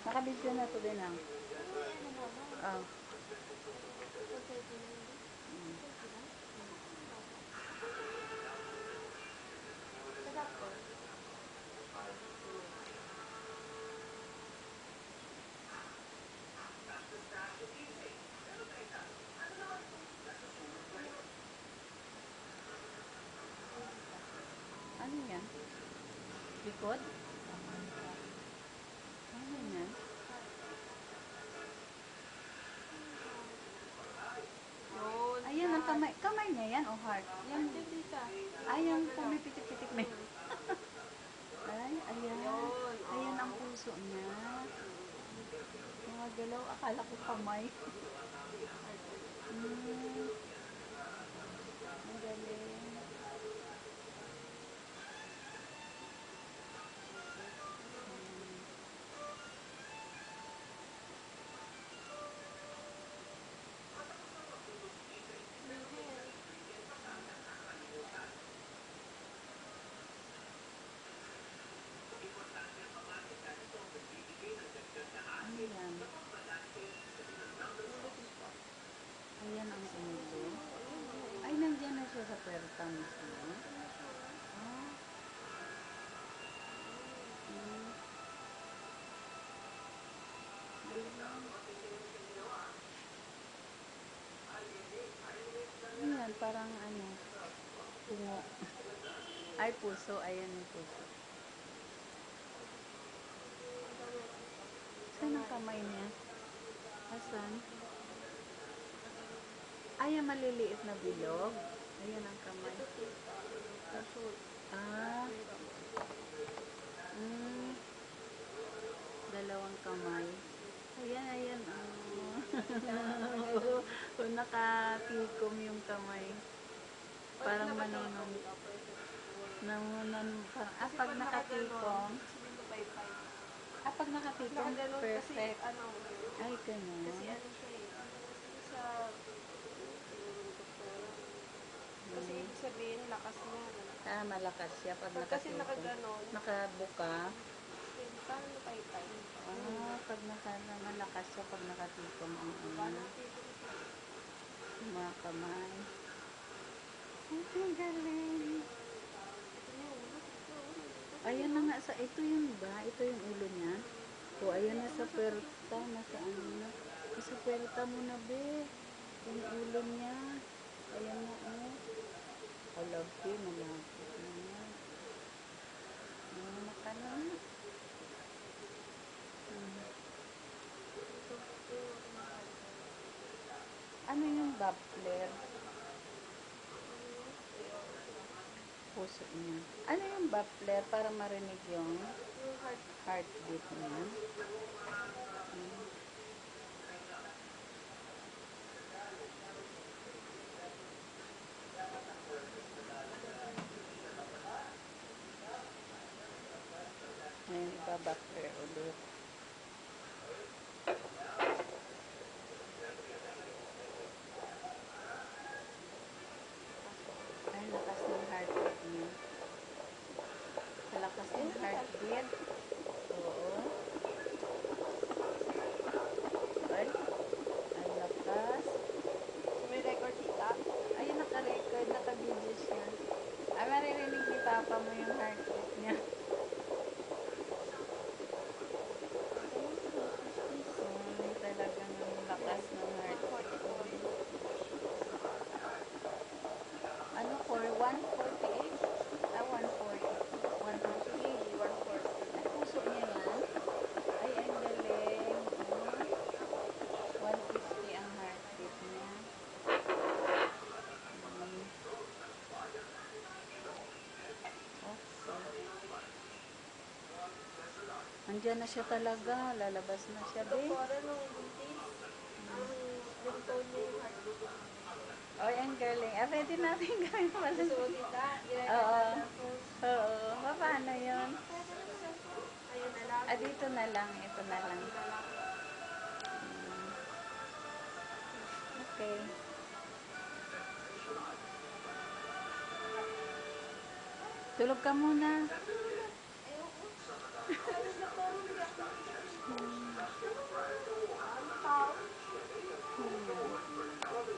Nakabidyo na to din ang. Ay, ano naman? Oh. 139 din. 39? Sa doctor? Ano yan? Likod? Ano yan? Yun. Ayan ang kamay. Kamay niya yan o heart? Yan. Yan dito. Ayan, pumipitik-pitik na yun. Ay, ayan. Yun. Ayan ang puso niya. Mga galaw. Akala ko kamay. Ang galing. Ano yan? Ayan ang ulo. Ay, nandiyan na siya sa perta mismo. Ah. Ayan, parang ano, tungo. Ay, puso. Ayan yung puso. Saan ang kamay niya? Asan? Ayan, maliliit na bilog. Ayan ang kamay. Ah. Dalawang kamay. Ayan, ayan. Oh. Nakatikom yung kamay. Parang manunong. Pag nakatikom. Pag nakatikom, perfect. Ay, ganun. Kasi ano siya eh. Sa kasi ibig sabihin, lakas niya. Malakas siya pag Kasi nakatikom. nakaganon. Nakabuka. Paano paypay? Pag malakas siya pag nakatikom ang mga kamay. Ang galing. Ayan na nga sa, ito yun ba? Ito yung ulo niya. O, ayan na sa perta. Nasa ano na. Sa perta mo na, be. Yung ulo niya. Ayan na, oh. Malapit, malapit na nga. Naka na. Ano yung Doppler? Puso niya. Ano yung Doppler para marinig yung heartbeat niya? Ngayon, iba-Doppler ulit. Ay, lakas ng heartbeat niya. Sa lakas ng heartbeat. Oo. Ay, ang lakas. May record tita? Ay, naka-record, naka-video siya. Ay, maririnig ni Papa mo yung heartbeat niya. Talagang ang lakas ng heartbeat. Ano, 148? 140. 150. 140. Ay, puso niya yan. Ay, ang galing. 150 ang heartbeat niya. Okay. Andiyan na siya talaga. Lalabas na siya, be. Para nung buntis, yung tone niya yung heartbeat. Ay, ang galing. Pwede natin gawin pala. So, tita, Oo. Oo. Paano yun? Ayun na lang. Dito na lang. Ito na lang. Okay. Tulog ka muna.